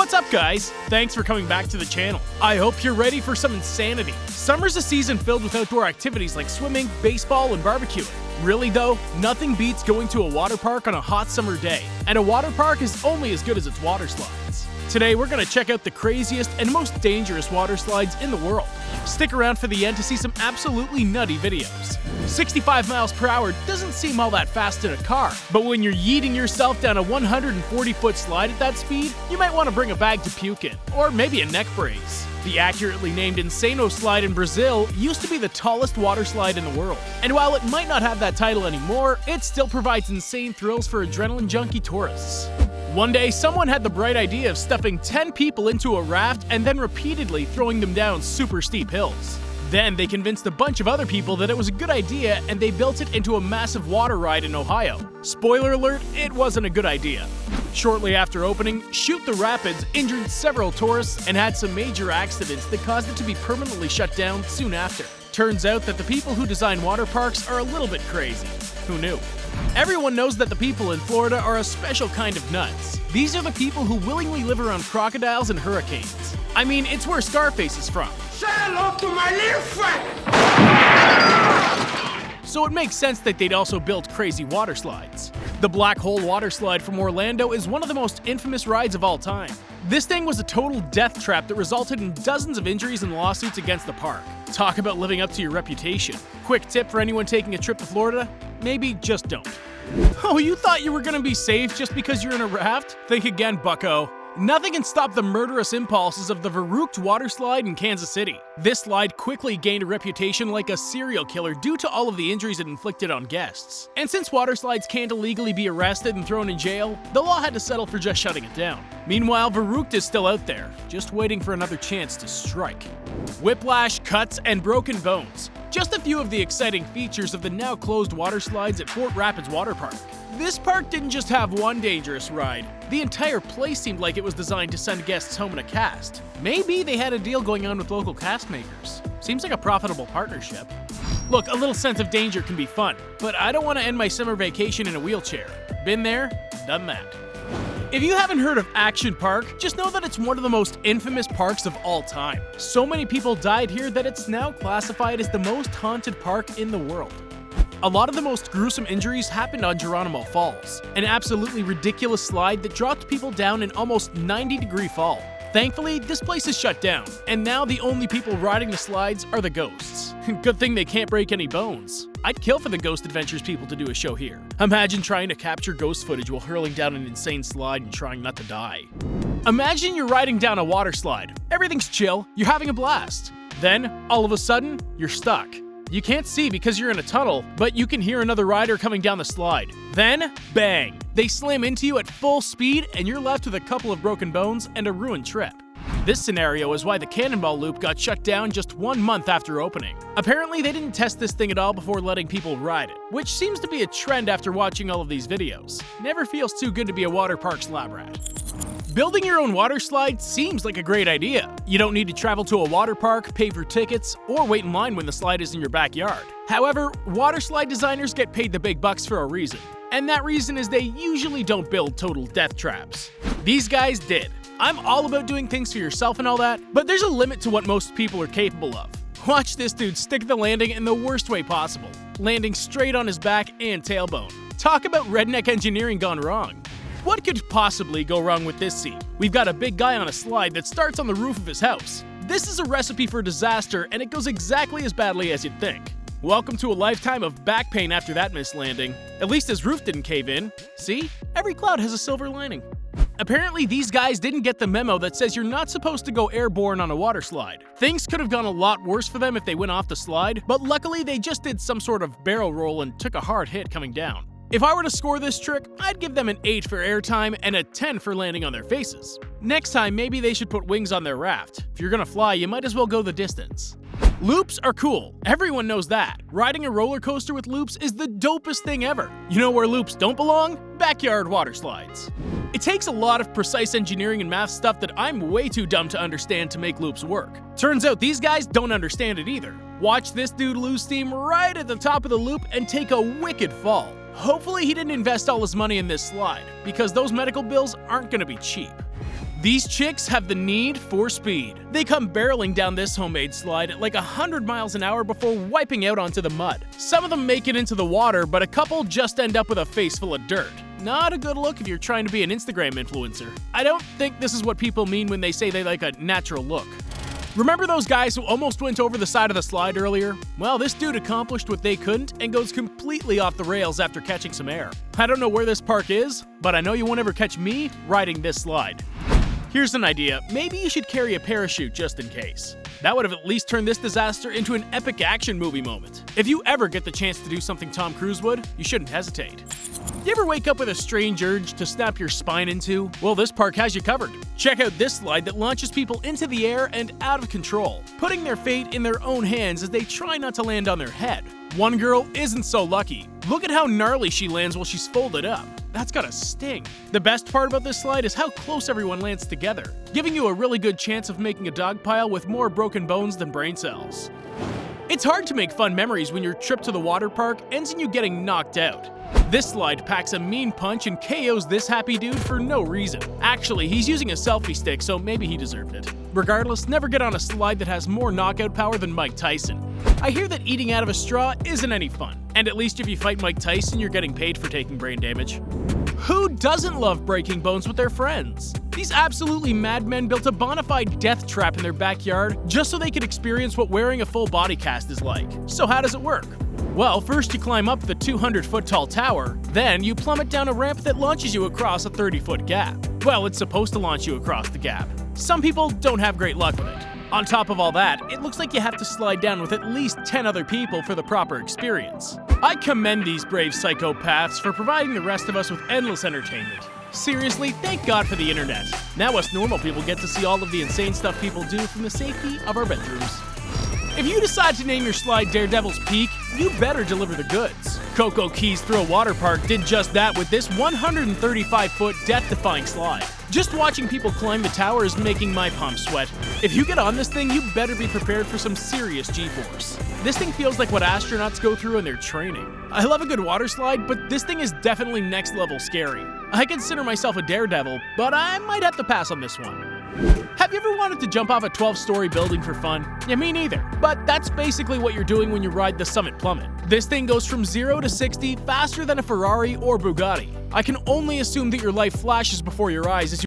What's up, guys? Thanks for coming back to the channel. I hope you're ready for some insanity. Summer's a season filled with outdoor activities like swimming, baseball, and barbecuing. Really though, nothing beats going to a water park on a hot summer day. And a water park is only as good as its water slides. Today we're gonna check out the craziest and most dangerous water slides in the world. Stick around for the end to see some absolutely nutty videos. 65 miles per hour doesn't seem all that fast in a car, but when you're yeeting yourself down a 140-foot slide at that speed, you might want to bring a bag to puke in, or maybe a neck brace. The accurately named Insano slide in Brazil used to be the tallest water slide in the world. And while it might not have that title anymore, it still provides insane thrills for adrenaline junkie tourists. One day, someone had the bright idea of stuffing 10 people into a raft and then repeatedly throwing them down super steep hills. Then they convinced a bunch of other people that it was a good idea and they built it into a massive water ride in Ohio. Spoiler alert, it wasn't a good idea. Shortly after opening, Shoot the Rapids injured several tourists and had some major accidents that caused it to be permanently shut down soon after. Turns out that the people who design water parks are a little bit crazy. Who knew? Everyone knows that the people in Florida are a special kind of nuts. These are the people who willingly live around crocodiles and hurricanes. I mean, it's where Scarface is from. Say hello to my little friend! So it makes sense that they'd also build crazy water slides. The Black Hole water slide from Orlando is one of the most infamous rides of all time. This thing was a total death trap that resulted in dozens of injuries and lawsuits against the park. Talk about living up to your reputation. Quick tip for anyone taking a trip to Florida: maybe just don't. Oh, you thought you were gonna be safe just because you're in a raft? Think again, bucko. Nothing can stop the murderous impulses of the Verrückt water slide in Kansas City. This slide quickly gained a reputation like a serial killer due to all of the injuries it inflicted on guests. And since water slides can't illegally be arrested and thrown in jail, the law had to settle for just shutting it down. Meanwhile, Verrückt is still out there, just waiting for another chance to strike. Whiplash, cuts, and broken bones. Just a few of the exciting features of the now closed water slides at Fort Rapids Water Park. This park didn't just have one dangerous ride. The entire place seemed like it was designed to send guests home in a cast. Maybe they had a deal going on with local cast makers. Seems like a profitable partnership. Look, a little sense of danger can be fun, but I don't want to end my summer vacation in a wheelchair. Been there, done that. If you haven't heard of Action Park, just know that it's one of the most infamous parks of all time. So many people died here that it's now classified as the most haunted park in the world. A lot of the most gruesome injuries happened on Geronimo Falls, an absolutely ridiculous slide that dropped people down an almost 90-degree fall. Thankfully, this place is shut down, and now the only people riding the slides are the ghosts. Good thing they can't break any bones. I'd kill for the Ghost Adventures people to do a show here. Imagine trying to capture ghost footage while hurling down an insane slide and trying not to die. Imagine you're riding down a water slide. Everything's chill, you're having a blast. Then, all of a sudden, you're stuck. You can't see because you're in a tunnel, but you can hear another rider coming down the slide. Then, bang! They slam into you at full speed and you're left with a couple of broken bones and a ruined trip. This scenario is why the Cannonball Loop got shut down just 1 month after opening. Apparently, they didn't test this thing at all before letting people ride it, which seems to be a trend after watching all of these videos. Never feels too good to be a water park's lab rat. Building your own water slide seems like a great idea. You don't need to travel to a water park, pay for tickets, or wait in line when the slide is in your backyard. However, water slide designers get paid the big bucks for a reason. And that reason is they usually don't build total death traps. These guys did. I'm all about doing things for yourself and all that, but there's a limit to what most people are capable of. Watch this dude stick the landing in the worst way possible, landing straight on his back and tailbone. Talk about redneck engineering gone wrong. What could possibly go wrong with this scene? We've got a big guy on a slide that starts on the roof of his house. This is a recipe for disaster, and it goes exactly as badly as you'd think. Welcome to a lifetime of back pain after that missed landing. At least his roof didn't cave in. See? Every cloud has a silver lining. Apparently, these guys didn't get the memo that says you're not supposed to go airborne on a water slide. Things could have gone a lot worse for them if they went off the slide, but luckily they just did some sort of barrel roll and took a hard hit coming down. If I were to score this trick, I'd give them an 8 for airtime and a 10 for landing on their faces. Next time, maybe they should put wings on their raft. If you're gonna fly, you might as well go the distance. Loops are cool. Everyone knows that. Riding a roller coaster with loops is the dopest thing ever. You know where loops don't belong? Backyard water slides. It takes a lot of precise engineering and math stuff that I'm way too dumb to understand to make loops work. Turns out these guys don't understand it either. Watch this dude lose steam right at the top of the loop and take a wicked fall. Hopefully he didn't invest all his money in this slide, because those medical bills aren't gonna be cheap. These chicks have the need for speed. They come barreling down this homemade slide at like 100 miles an hour before wiping out onto the mud. Some of them make it into the water, but a couple just end up with a face full of dirt. Not a good look if you're trying to be an Instagram influencer. I don't think this is what people mean when they say they like a natural look. Remember those guys who almost went over the side of the slide earlier? Well, this dude accomplished what they couldn't and goes completely off the rails after catching some air. I don't know where this park is, but I know you won't ever catch me riding this slide. Here's an idea, maybe you should carry a parachute just in case. That would have at least turned this disaster into an epic action movie moment. If you ever get the chance to do something Tom Cruise would, you shouldn't hesitate. You ever wake up with a strange urge to snap your spine into? Well, this park has you covered. Check out this slide that launches people into the air and out of control, putting their fate in their own hands as they try not to land on their head. One girl isn't so lucky. Look at how gnarly she lands while she's folded up. That's gotta sting. The best part about this slide is how close everyone lands together, giving you a really good chance of making a dog pile with more broken bones than brain cells. It's hard to make fun memories when your trip to the water park ends in you getting knocked out. This slide packs a mean punch and KOs this happy dude for no reason. Actually, he's using a selfie stick, so maybe he deserved it. Regardless, never get on a slide that has more knockout power than Mike Tyson. I hear that eating out of a straw isn't any fun, and at least if you fight Mike Tyson, you're getting paid for taking brain damage. Who doesn't love breaking bones with their friends? These absolutely madmen built a bona fide death trap in their backyard just so they could experience what wearing a full body cast is like. So how does it work? Well, first you climb up the 200-foot tall tower, then you plummet down a ramp that launches you across a 30-foot gap. Well, it's supposed to launch you across the gap. Some people don't have great luck with it. On top of all that, it looks like you have to slide down with at least 10 other people for the proper experience. I commend these brave psychopaths for providing the rest of us with endless entertainment. Seriously, thank God for the internet. Now us normal people get to see all of the insane stuff people do from the safety of our bedrooms. If you decide to name your slide Daredevil's Peak, you better deliver the goods. Coco Keys Thrill Water Park did just that with this 135-foot death-defying slide. Just watching people climb the tower is making my palms sweat. If you get on this thing, you better be prepared for some serious G-force. This thing feels like what astronauts go through in their training. I love a good water slide, but this thing is definitely next level scary. I consider myself a daredevil, but I might have to pass on this one. Have you ever wanted to jump off a 12-story building for fun? Yeah, me neither. But that's basically what you're doing when you ride the Summit Plummet. This thing goes from 0 to 60 faster than a Ferrari or Bugatti. I can only assume that your life flashes before your eyes as you